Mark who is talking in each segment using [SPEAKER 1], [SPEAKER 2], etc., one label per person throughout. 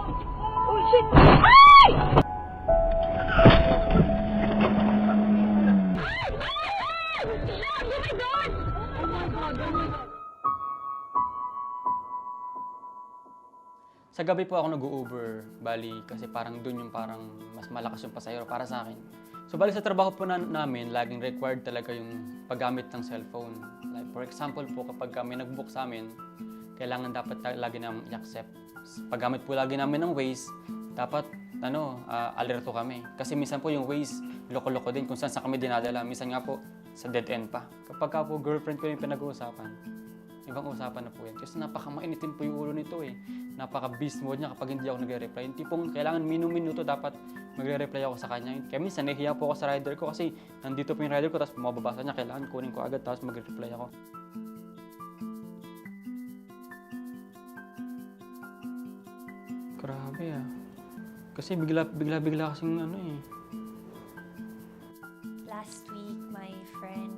[SPEAKER 1] Oh shit! Ay!
[SPEAKER 2] Sa gabi po ako nag-Uber, bali kasi parang dun yung parang mas malakas yung pasahero para sa akin. So bali sa trabaho po namin, laging required talaga yung paggamit ng cellphone. Like for example po, kapag kami nag-book sa amin, kailangan dapat lagi namin i-accept. Paggamit po lagi namin ng Waze, dapat alerto kami. Kasi minsan po yung Waze, loko-loko din kung saan kami dinadala. Minsan nga po, sa dead end pa. Kapag ka po girlfriend ko yung pinag-uusapan, ibang usapan na po yan. Kasi napaka-mainitin po yung ulo nito eh. Napaka-beast mode niya kapag hindi ako nagre-reply. Yung tipong kailangan minuto dapat magre-reply ako sa kanya. Kaya minsan nahihiya po ako sa rider ko kasi nandito po yung rider ko tapos mababasa niya. Kailangan kunin ko agad tapos magre-reply ako. Grabe ah. Kasi bigla kasing
[SPEAKER 3] Last week, my friend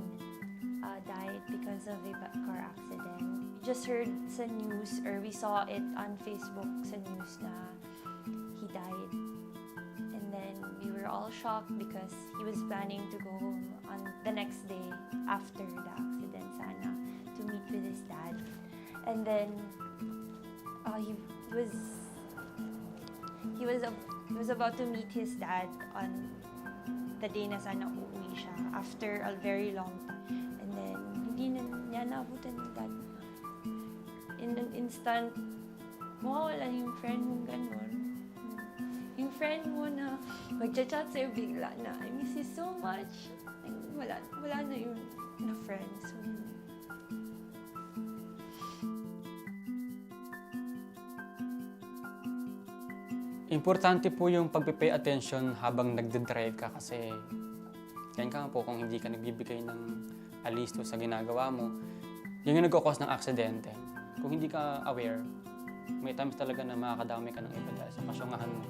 [SPEAKER 3] died because of a car accident. We just heard sa news, or we saw it on Facebook sa news na he died. And then we were all shocked because he was planning to go home on the next day after the accident sana to meet with his dad. And then he was about to meet his dad on the day na sana uuwi siya after a very long time. And then, hindi na niya naabutan yung dad niya. In an instant, mawawala yung friend mong ganun. Yung friend mo na magchat-chat sa'yo bigla na, I miss you so much. Ay, wala na yung na friend. So,
[SPEAKER 2] Importante po yung pagpe-pay attention habang nagde-drive ka kasi yan ka po kung hindi ka nagbibigay ng alisto sa ginagawa mo, yun yung nagkakos ng aksidente. Kung hindi ka aware, may times talaga na makakadami ka ng iba dahil sa pasyongahan mo.